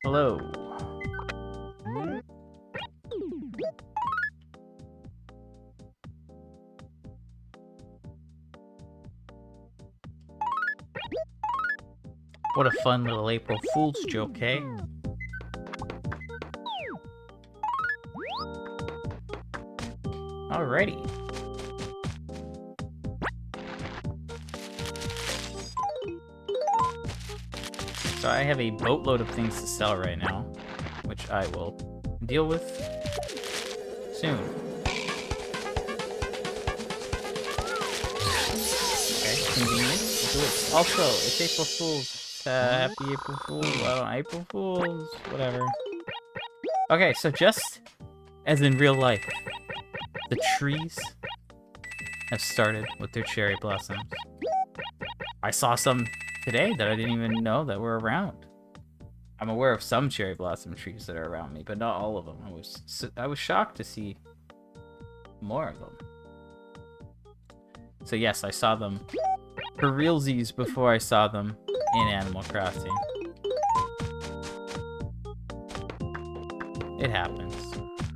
Hello. What a fun little April Fool's joke, eh? Alrighty. So I have a boatload of things to sell right now, which I will deal with soon. Okay, convenient. We'll do it. Also, it's April Fool's. Happy April Fool's. April Fool's. Whatever. Okay, so just as in real life, the trees have started with their cherry blossoms. I saw some today that I didn't even know that were around. I'm aware of some cherry blossom trees that are around me, but not all of them. I was shocked to see more of them. So yes, I saw them for realsies before I saw them in Animal Crossing. It happens.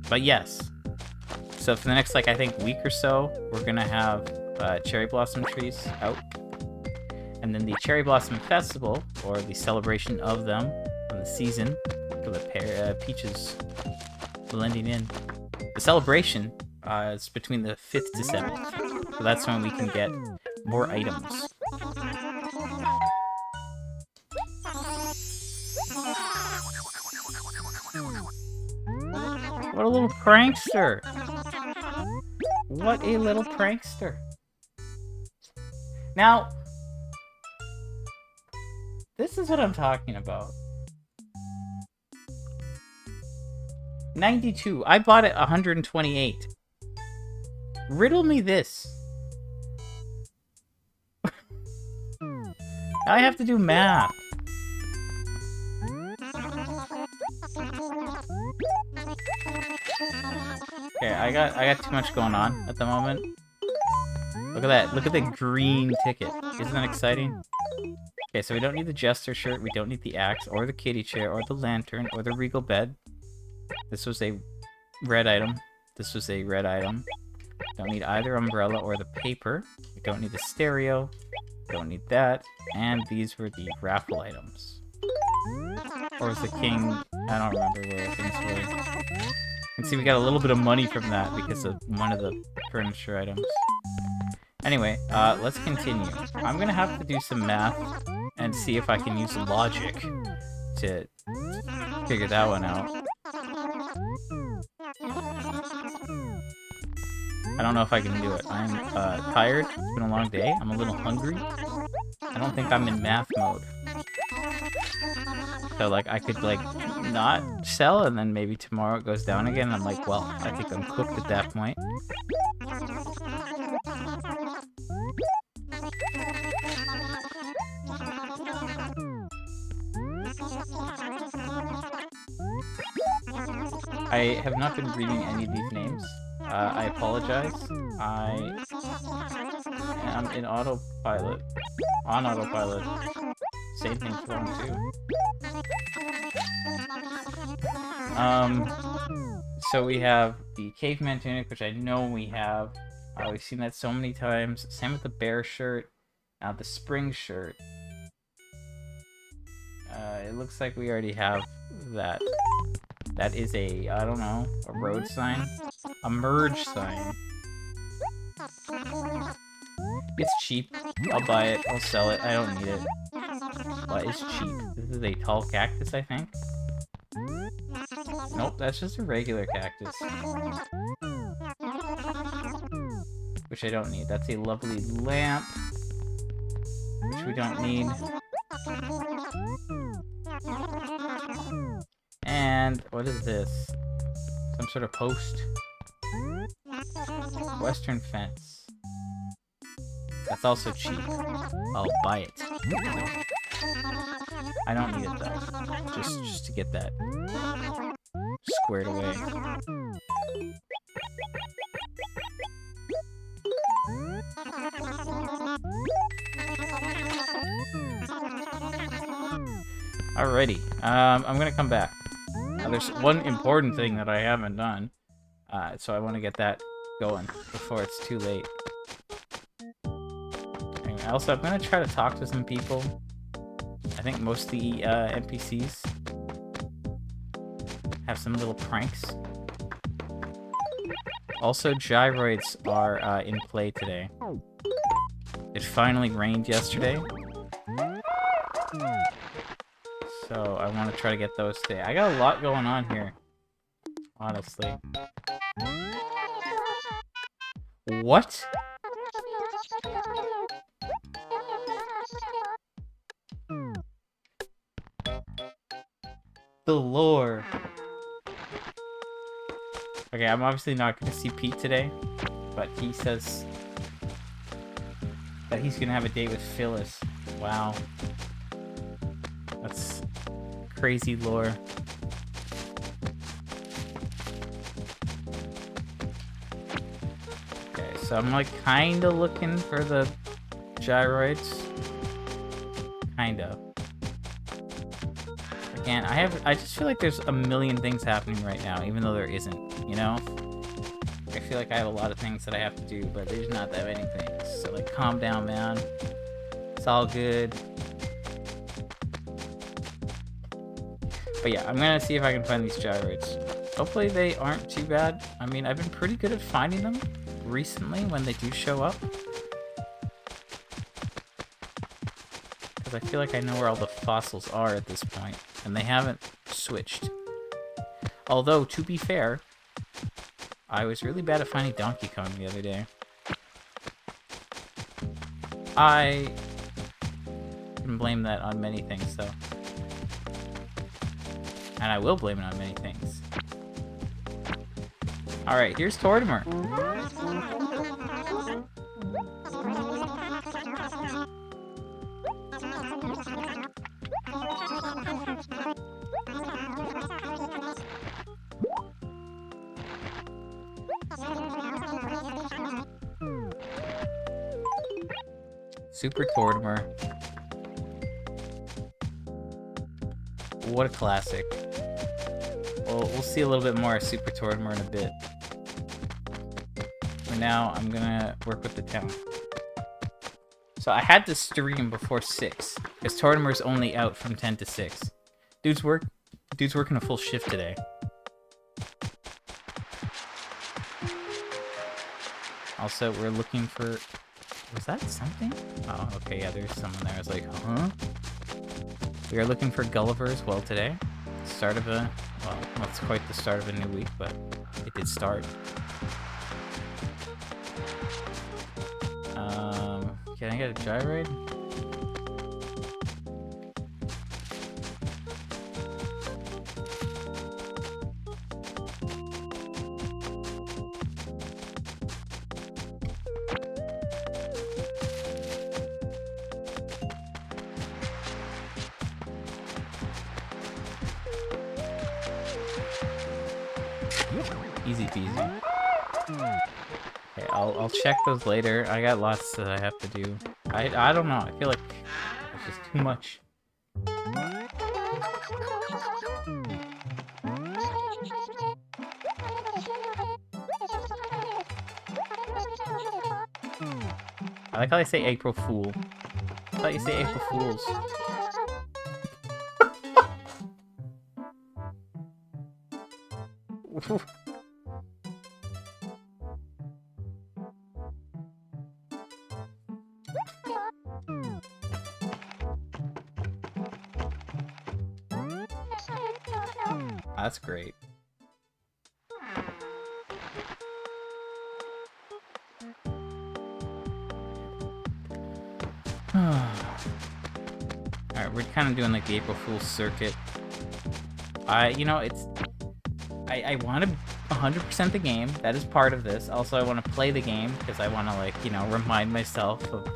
But yes. So for the next, I think, week or so, we're gonna have cherry blossom trees out. And then the Cherry Blossom Festival, or the celebration of them, from the season, for the peaches blending in. The celebration is between the 5th to 7th. So that's when we can get more items. What a little prankster! What a little prankster. Now, this is what I'm talking about. 92. I bought it 128. Riddle me this. Now I have to do math. Okay, I got too much going on at the moment. Look at that. Look at the green ticket. Isn't that exciting? Okay, so we don't need the jester shirt, we don't need the axe, or the kitty chair, or the lantern, or the regal bed. This was a red item. This was a red item. Don't need either umbrella or the paper. We don't need the stereo. Don't need that. And these were the raffle items. Or was the king... I don't remember where things were. You can see we got a little bit of money from that because of one of the furniture items. Anyway, let's continue. I'm gonna have to do some math and see if I can use logic to figure that one out. I don't know if I can do it. I'm tired. It's been a long day. I'm a little hungry. I don't think I'm in math mode. So, I could, not sell, and then maybe tomorrow it goes down again. I'm like, well, I think I'm cooked at that point. I have not been reading any of these names. I apologize. I am in autopilot. On autopilot. Same thing's wrong too. So we have the caveman tunic, which I know we have. We've seen that so many times. Same with the bear shirt. Now the spring shirt. It looks like we already have that. That is a, I don't know, a road sign? A merge sign. It's cheap. I'll buy it. I'll sell it. I don't need it. What is cheap? This is a tall cactus, I think. Nope, that's just a regular cactus. Which I don't need. That's a lovely lamp. Which we don't need. And what is this? Some sort of post? Western fence. That's also cheap. I'll buy it. I don't need it though. Just to get that squared away. Alrighty. I'm gonna come back. There's one important thing that I haven't done. So I want to get that going before it's too late. Anyway, also, I'm going to try to talk to some people. I think most of the NPCs have some little pranks. Also, gyroids are in play today. It finally rained yesterday. So I want to try to get those today. I got a lot going on here, honestly. What? The lore. Okay, I'm obviously not going to see Pete today, but he says that he's going to have a date with Phyllis. Wow. That's crazy lore. Okay, so I'm like kind of looking for the gyroids. Kind of. Again, I just feel like there's a million things happening right now, even though there isn't, you know? I feel like I have a lot of things that I have to do, but there's not that many things. So like, calm down, man. It's all good. But yeah, I'm gonna see if I can find these gyroids. Hopefully they aren't too bad. I mean, I've been pretty good at finding them recently when they do show up. Because I feel like I know where all the fossils are at this point, and they haven't switched. Although, to be fair, I was really bad at finding Donkey Kong the other day. I can blame that on many things, though. And I will blame it on many things. Alright, here's Tortimer. Super Tortimer. What a classic. Well, we'll see a little bit more of Super Tortimer in a bit. For now, I'm gonna work with the town. So I had to stream before 6, because Tortimer's only out from 10 to 6. Dude's working a full shift today. Also, we're looking for... Was that something? Oh, okay, yeah, there's someone there. I was like, huh? We are looking for Gulliver as well today. Start of a... Well, that's quite the start of a new week, but it did start. Can I get a gyroid? Easy peasy. Okay, I'll check those later. I got lots that I have to do. I don't know. I feel like it's just too much. I like how they say April Fool. I thought you say April Fools. That's great. Alright, we're kind of doing like the April Fool's circuit. You know, it's... I want to 100% the game. That is part of this. Also, I want to play the game because I want to, like, you know, remind myself of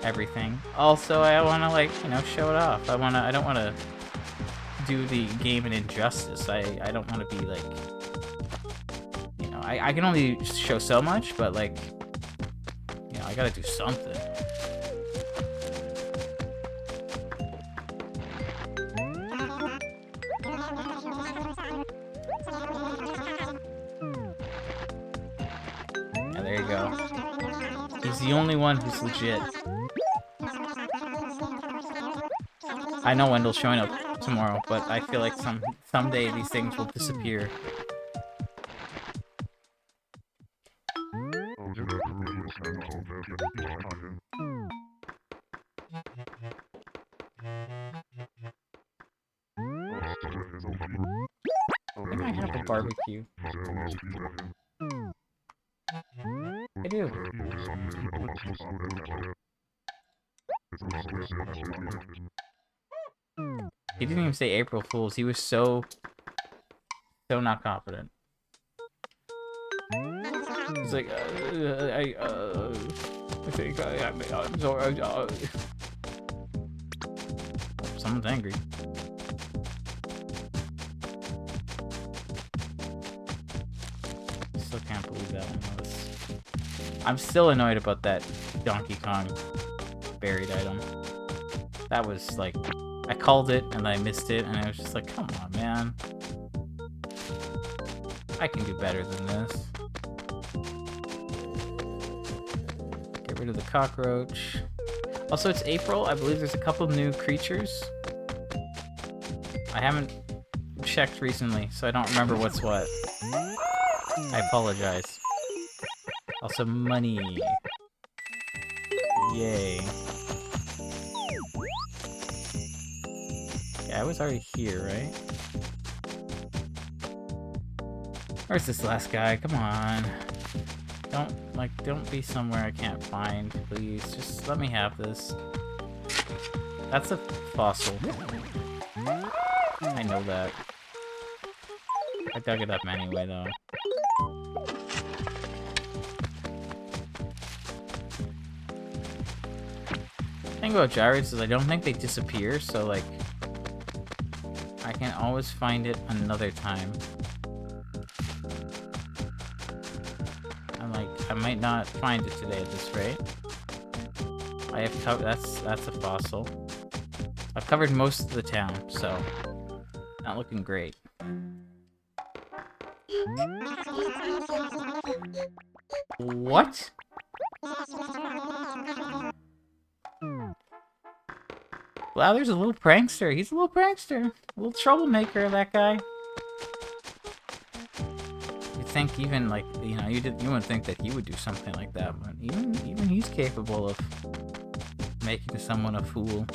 everything. Also, I want to, like, you know, show it off. I don't want to do the game an injustice. I don't want to be, like, you know, I can only show so much, but, like, you know, I gotta do something. He's the only one who's legit. I know Wendell's showing up tomorrow, but I feel like someday these things will disappear. I think I have a barbecue. I do. He didn't even say April Fools. He was so not confident. He's like, I think I'm sorry. Someone's angry. Still can't believe that one was. I'm still annoyed about that Donkey Kong buried item. That was like, I called it and I missed it, and I was just like, come on, man. I can do better than this. Get rid of the cockroach. Also, it's April. I believe there's a couple new creatures. I haven't checked recently, so I don't remember what's what. I apologize. Also, money. Yay. Yeah, I was already here, right? Where's this last guy? Come on. Don't be somewhere I can't find, please. Just let me have this. That's a fossil. I know that. I dug it up anyway, though. The thing about gyroids is I don't think they disappear, so, like, I can always find it another time. I might not find it today at this rate. I have covered. That's a fossil. I've covered most of the town, so not looking great. What? Wow, there's a little prankster. He's a little prankster. A little troublemaker, that guy. You'd think even, like, you know, you wouldn't think that he would do something like that, but even he's capable of making someone a fool.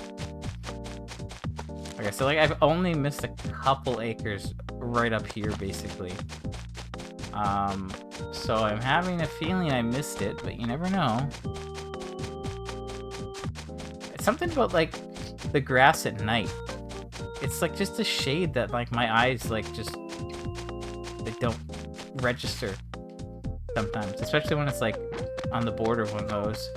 Okay, so, like, I've only missed a couple acres right up here, basically. So I'm having a feeling I missed it, but you never know. It's something about, like, the grass at night. It's, like, just a shade that, like, my eyes, like, just, they don't register sometimes, especially when it's, like, on the border of one of those.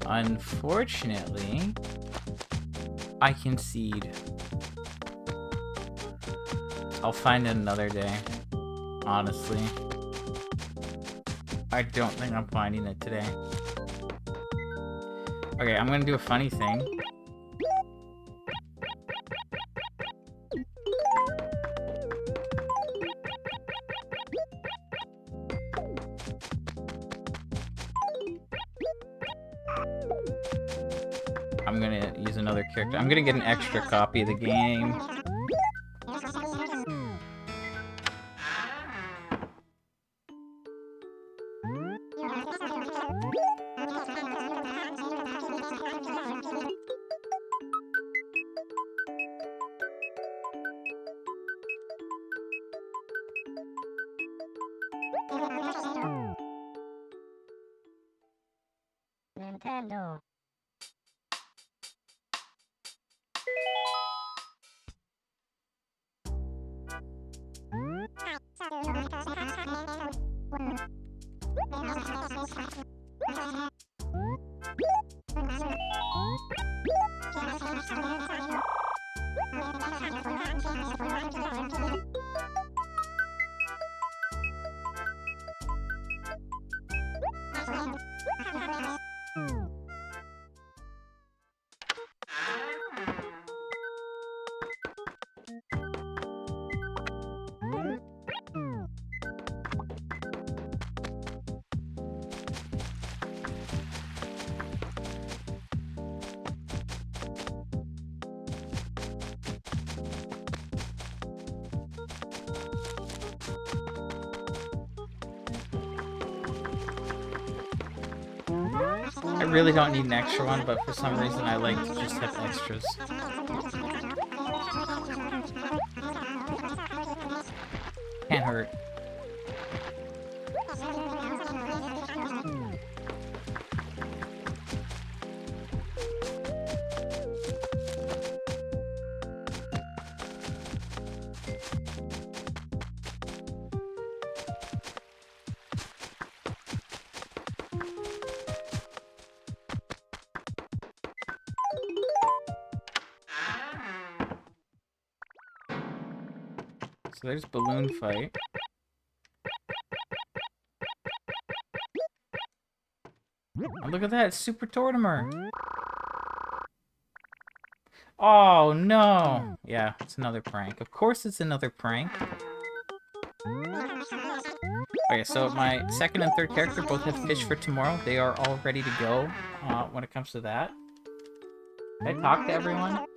Unfortunately, I concede. I'll find it another day, honestly. I don't think I'm finding it today. Okay, I'm gonna do a funny thing. I'm gonna use another character. I'm gonna get an extra copy of the game. Nintendo. I really don't need an extra one, but for some reason I like to just have extras. Can't hurt. So there's balloon fight. Oh, look at that, it's Super Tortimer. Oh no! Yeah, it's another prank. Of course it's another prank. Okay, so my second and third character both have fish for tomorrow. They are all ready to go when it comes to that. Can I talk to everyone?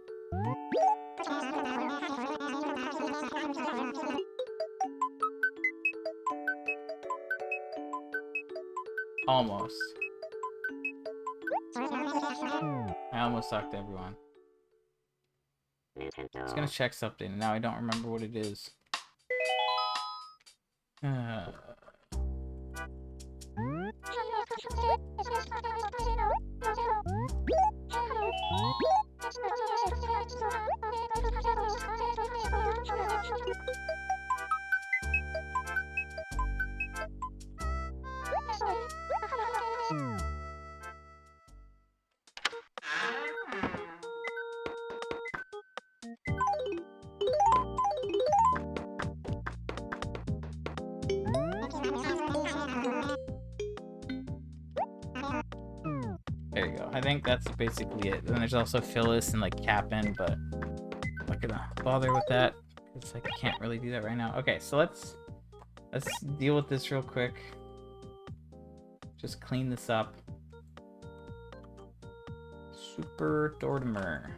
Almost. I almost talked to everyone. I was gonna check something, and now I don't remember what it is. There you go. I think that's basically it. Then there's also Phyllis and like Cap'n, but I'm not gonna bother with that because I can't really do that right now. Okay, so let's deal with this real quick. Just clean this up. Super Tortimer.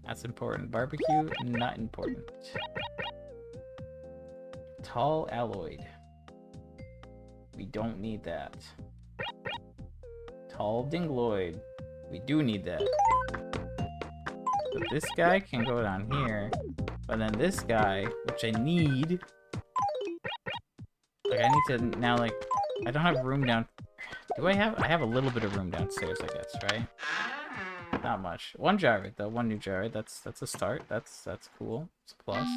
That's important. Barbecue, not important. Tall alloyed. We don't need that. Tall dingloid. We do need that. But this guy can go down here. But then this guy, which I need... Like, I need to now, like... I don't have room down... Do I have... I have a little bit of room downstairs, I guess, right? Not much. One gyroid, though. One new gyroid. That's a start. That's cool. It's a plus.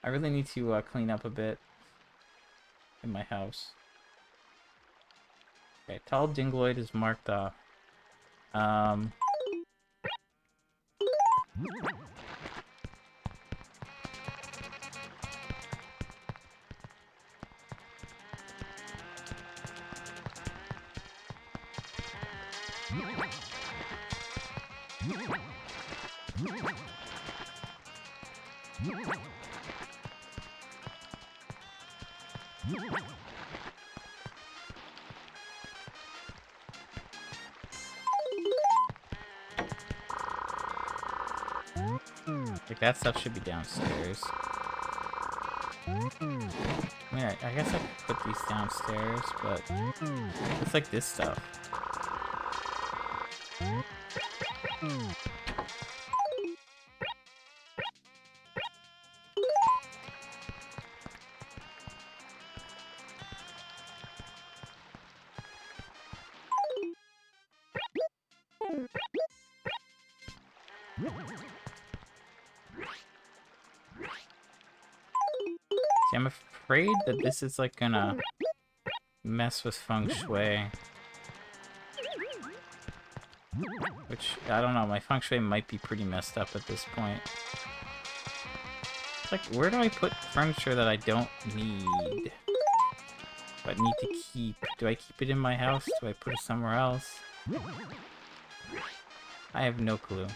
I really need to clean up a bit in my house. Okay, tall dingloid is marked off. Like, that stuff should be downstairs. I mean, I guess I could put these downstairs, but it's like this stuff. See, I'm afraid that this is like gonna mess with feng shui. Which, I don't know, my feng shui might be pretty messed up at this point. It's like, where do I put furniture that I don't need? But need to keep? Do I keep it in my house? Do I put it somewhere else? I have no clue.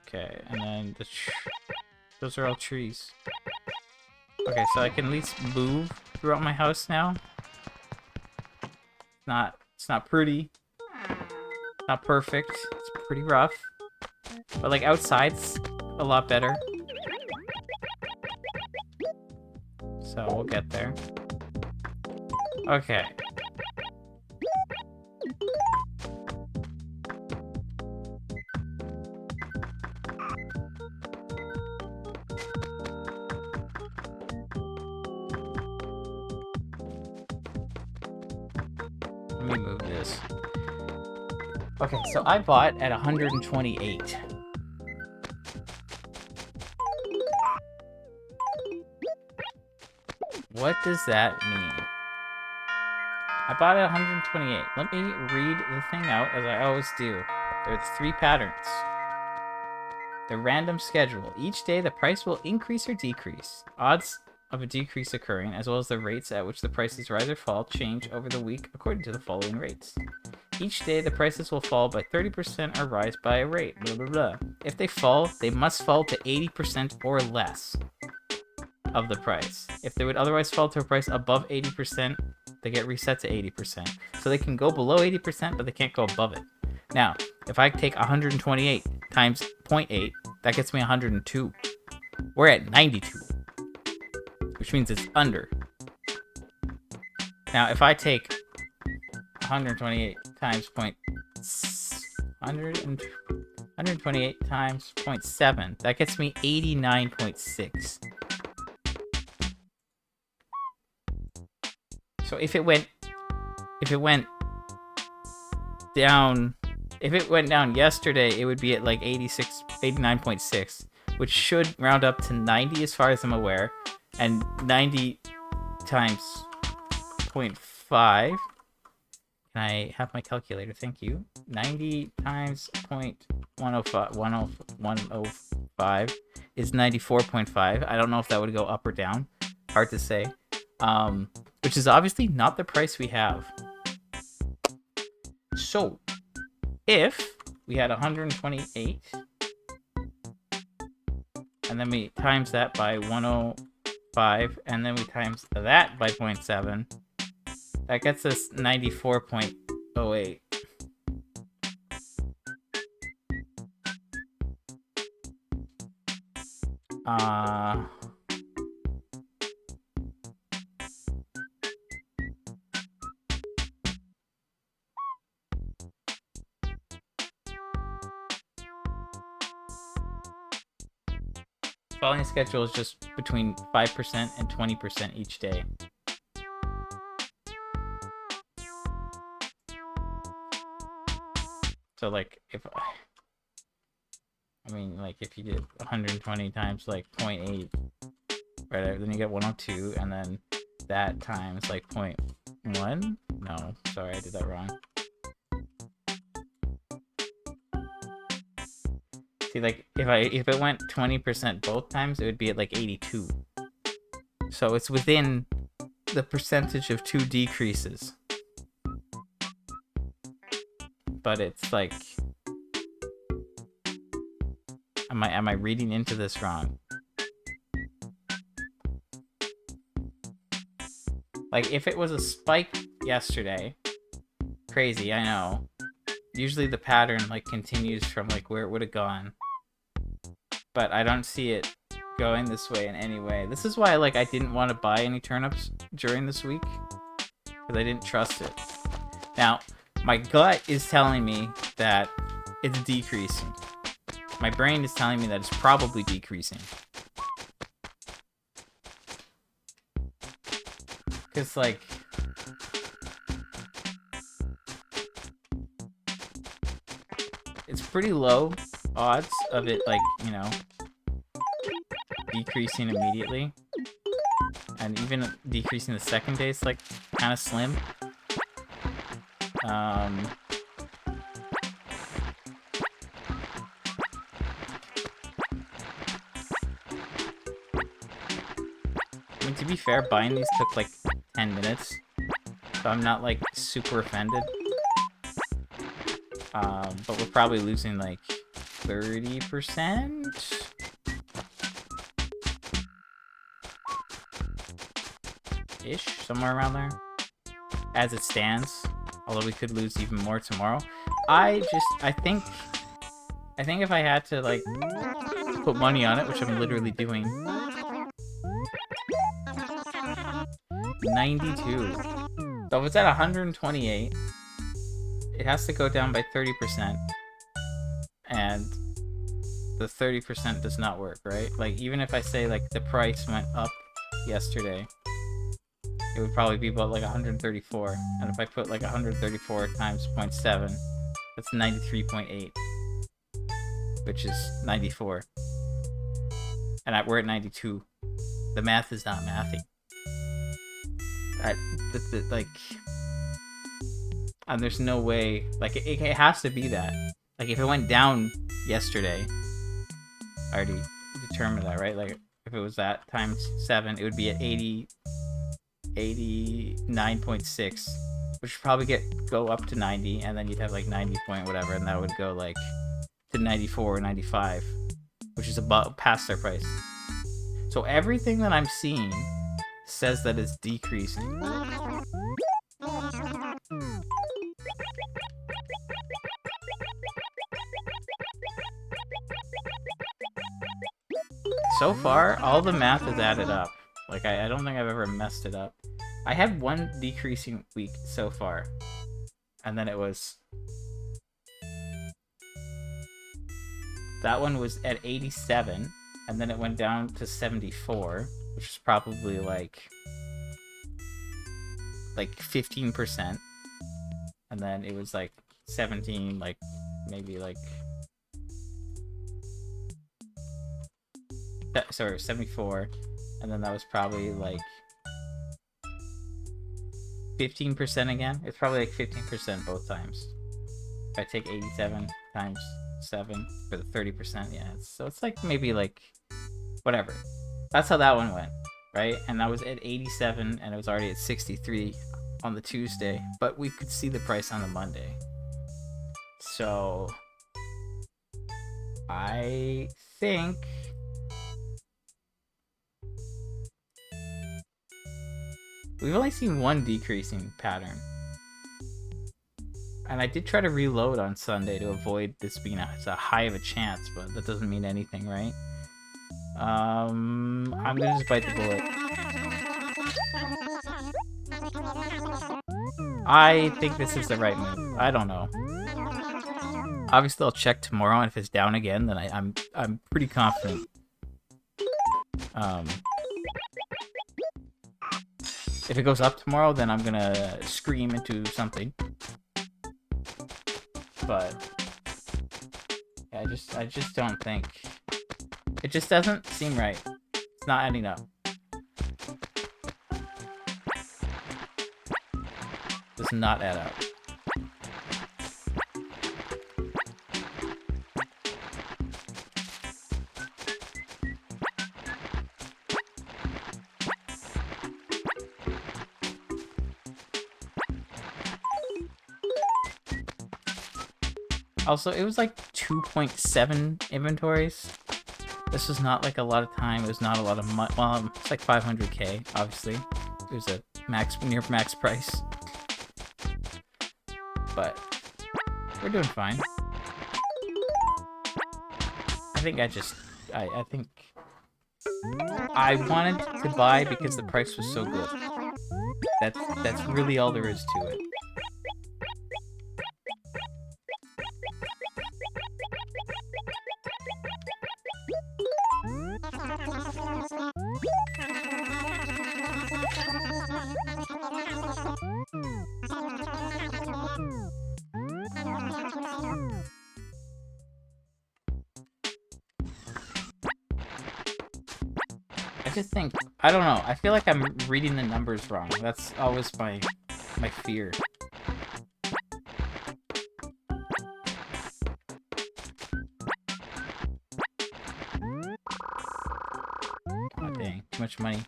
Okay, and then those are all trees. Okay, so I can at least move throughout my house now. It's not pretty. Not perfect. It's pretty rough. But like outside's a lot better. So we'll get there. Okay. Let me move this. Okay, so I bought at 128. What does that mean? I bought at 128. Let me read the thing out as I always do. There are 3 patterns. The random schedule. Each day the price will increase or decrease. Odds of a decrease occurring, as well as the rates at which the prices rise or fall, change over the week according to the following rates. Each day the prices will fall by 30% or rise by a rate. Blah, blah, blah. If they fall, they must fall to 80% or less of the price. If they would otherwise fall to a price above 80%, they get reset to 80%. So they can go below 80%, but they can't go above it. Now, if I take 128 times 0.8, that gets me 102. We're at 92, which means it's under. Now, if I take 128 times 128 times 0.7, that gets me 89.6. So if it went down yesterday, it would be at like 89.6, which should round up to 90 as far as I'm aware, and 90 times 0.5. Can I have my calculator? Thank you. 90 times 0.105 is 94.5. I don't know if that would go up or down. Hard to say. Which is obviously not the price we have. So, if we had 128, and then we times that by 105, and then we times that by 0.7, that gets us 94.08. Following schedule is just between 5% and 20% each day. So like if you did 120 times like 0.8, right, then you get 102, and then that times like 0.1. No, sorry, I did that wrong. See, like, if it went 20% both times, it would be at like 82. So it's within the percentage of 2 decreases. But it's like, am I reading into this wrong? Like, if it was a spike yesterday, crazy, I know. Usually the pattern, like, continues from, like, where it would have gone. But I don't see it going this way in any way. This is why, like, I didn't want to buy any turnips during this week. Because I didn't trust it. Now, my gut is telling me that it's decreasing. My brain is telling me that it's probably decreasing. Because, like, it's pretty low odds of it, like, you know, decreasing immediately. And even decreasing the second day is, like, kind of slim. I mean, to be fair, buying these took, like, 10 minutes. So I'm not, like, super offended. But we're probably losing, like, 30%? Ish, somewhere around there. As it stands. Although we could lose even more tomorrow. I think if I had to, like, put money on it, which I'm literally doing. 92. So if it's at 128, it has to go down by 30%. And the 30% does not work, right? Like, even if I say, like, the price went up yesterday, it would probably be about, like, 134. And if I put, like, 134 times 0.7, that's 93.8. Which is 94. And we're at 92. The math is not mathy. Like, and there's no way, like, it has to be that. Like, if it went down yesterday, I already determined that, right? Like, if it was that times 7, it would be at 89.6, which would probably go up to 90, and then you'd have, like, 90 point whatever, and that would go, like, to 94 or 95, which is about past their price. So everything that I'm seeing says that it's decreasing. So far, all the math is added up. Like, I don't think I've ever messed it up. I had one decreasing week so far. And then it was... That one was at 87, and then it went down to 74, which is probably, like 15%. And then it was, like, 17, like, maybe, like... Sorry, 74, and then that was probably like 15% again. It's probably like 15% both times. If I take 87 times 7 for the 30%, yeah. So it's like maybe like whatever. That's how that one went, right? And that was at 87, and it was already at 63 on the Tuesday, but we could see the price on the Monday. So I think we've only seen one decreasing pattern. And I did try to reload on Sunday to avoid this being a high of a chance, but that doesn't mean anything, right? I'm gonna just bite the bullet. I think this is the right move. I don't know. Obviously, I'll check tomorrow, and if it's down again, then I'm pretty confident. If it goes up tomorrow, then I'm gonna scream into something. But yeah, I just don't think it just doesn't seem right. It's not adding up. Does not add up. Also, it was like 2.7 inventories. This was not like a lot of time. It was not a lot of money. Well, it's like 500k, obviously. It was a near max price. But we're doing fine. I think I think I wanted to buy because the price was so good. That's really all there is to it. I just think, I don't know, I feel like I'm reading the numbers wrong. That's always my fear. Oh dang, too much money.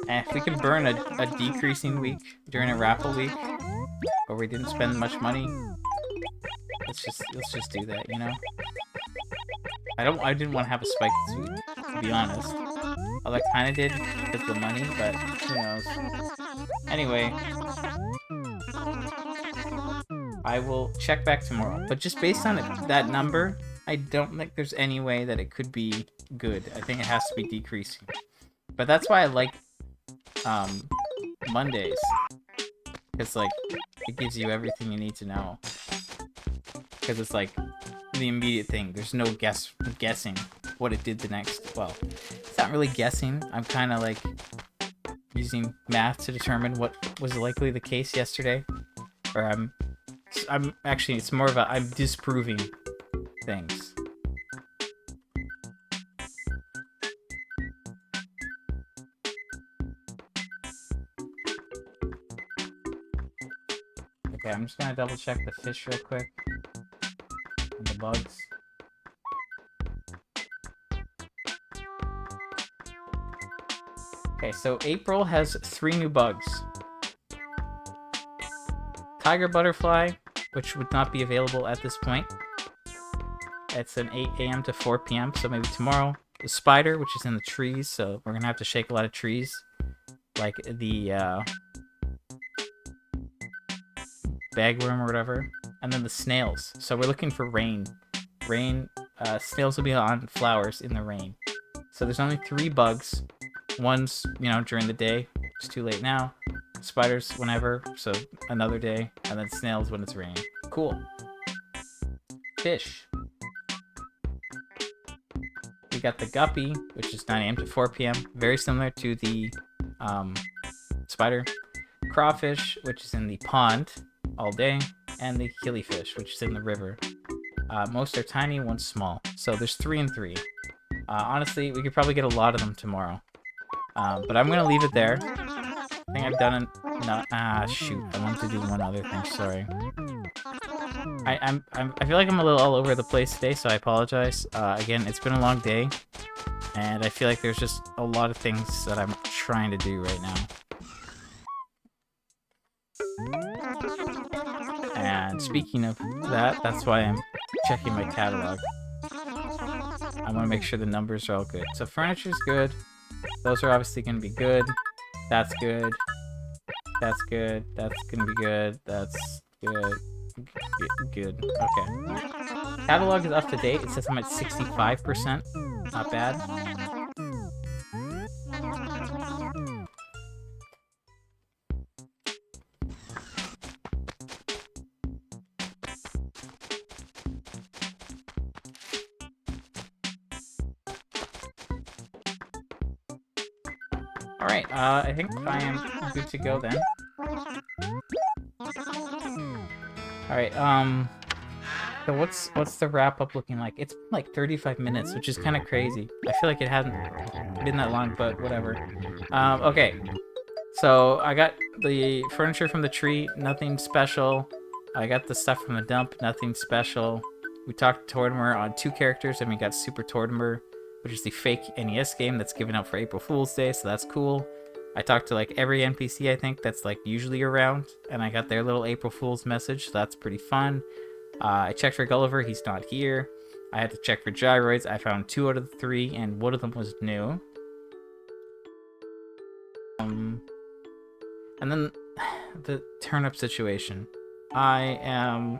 And if we can burn a decreasing week during a raffle week, where we didn't spend much money, let's just do that, you know? I didn't want to have a spike this week, to be honest. Although I kind of did because of the money, but who knows. Anyway, I will check back tomorrow. But just based on that number, I don't think there's any way that it could be good. I think it has to be decreasing. But that's why I like Mondays. Because, like, it gives you everything you need to know. Because it's, like, the immediate thing. There's no guessing what it did the next. Well, it's not really guessing. I'm kind of, like, using math to determine what was likely the case yesterday. Or I'm actually, it's more of a, I'm disproving things. Okay, I'm just gonna double check the fish real quick. And the bugs. Okay, so April has 3 new bugs. Tiger butterfly, which would not be available at this point. It's an 8 a.m. to 4 p.m., so maybe tomorrow. The spider, which is in the trees, so we're gonna have to shake a lot of trees. Like the bagworm or whatever. And then the snails. So we're looking for rain. Snails will be on flowers in the rain. So there's only 3 bugs. One's, you know, during the day. It's too late now. Spiders whenever, so another day. And then snails when it's raining. Cool. Fish. We got the guppy, which is 9 a.m. to 4 p.m. Very similar to the spider. Crawfish, which is in the pond all day. And the killifish, which is in the river. Most are tiny, one's small. So there's 3 and 3. Honestly, we could probably get a lot of them tomorrow. But I'm gonna leave it there. I think I've done shoot. I wanted to do one other thing, sorry. I feel like I'm a little all over the place today, so I apologize. Again, it's been a long day. And I feel like there's just a lot of things that I'm trying to do right now. And speaking of that, that's why I'm checking my catalog. I want to make sure the numbers are all good. So furniture's good. Those are obviously going to be good. That's good. That's good. That's going to be good. That's good. Good. Okay. Catalog is up to date. It says I'm at 65%. Not bad. Alright, I think I am good to go then. Alright, so what's the wrap-up looking like? It's been like 35 minutes, which is kind of crazy. I feel like it hasn't been that long, but whatever. Okay. So, I got the furniture from the tree, nothing special. I got the stuff from the dump, nothing special. We talked to Tortimer on 2 characters, and we got Super Tortimer. which is the fake NES game that's given out for April Fool's Day, so that's cool. I talked to like every NPC, I think, that's like usually around, and I got their little April Fool's message, so that's pretty fun. I checked for Gulliver, he's not here. I had to check for gyroids. I found 2 out of the 3, and one of them was new. And then the turnip situation. I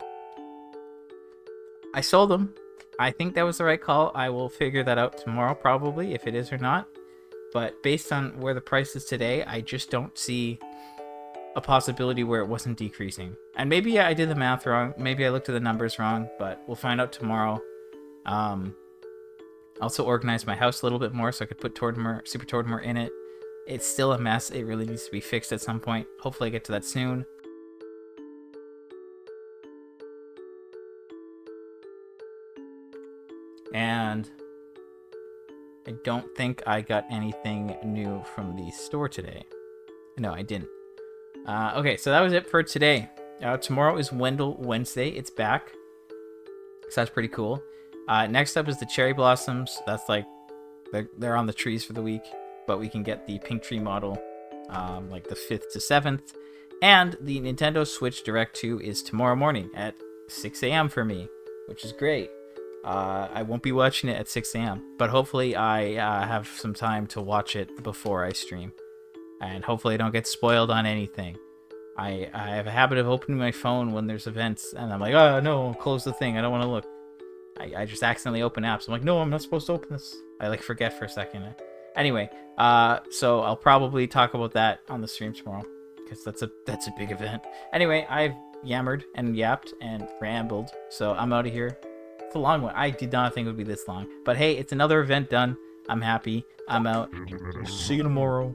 sold them. I think that was the right call. I will figure that out tomorrow, probably, if it is or not. But based on where the price is today, I just don't see a possibility where it wasn't decreasing. And maybe I did the math wrong. Maybe I looked at the numbers wrong, but we'll find out tomorrow. Also organized my house a little bit more so I could put Super Tortimer in it. It's still a mess. It really needs to be fixed at some point. Hopefully I get to that soon. And I don't think I got anything new from the store today. No, I didn't. Okay, so that was it for today. Tomorrow is Wendell Wednesday. It's back. So that's pretty cool. Next up is the cherry blossoms. That's like, they're on the trees for the week. But we can get the pink tree model like the 5th to 7th. And the Nintendo Switch Direct 2 is tomorrow morning at 6 a.m. for me, which is great. I won't be watching it at 6 a.m. But hopefully I have some time to watch it before I stream. And hopefully I don't get spoiled on anything. I have a habit of opening my phone when there's events, and I'm like, oh no, close the thing, I don't want to look. I just accidentally open apps. I'm like, no, I'm not supposed to open this. I like forget for a second. Anyway, so I'll probably talk about that on the stream tomorrow, because that's a big event. Anyway, I've yammered and yapped and rambled, so I'm out of here. It's a long one. I did not think it would be this long. But hey, it's another event done. I'm happy. I'm out. See you tomorrow.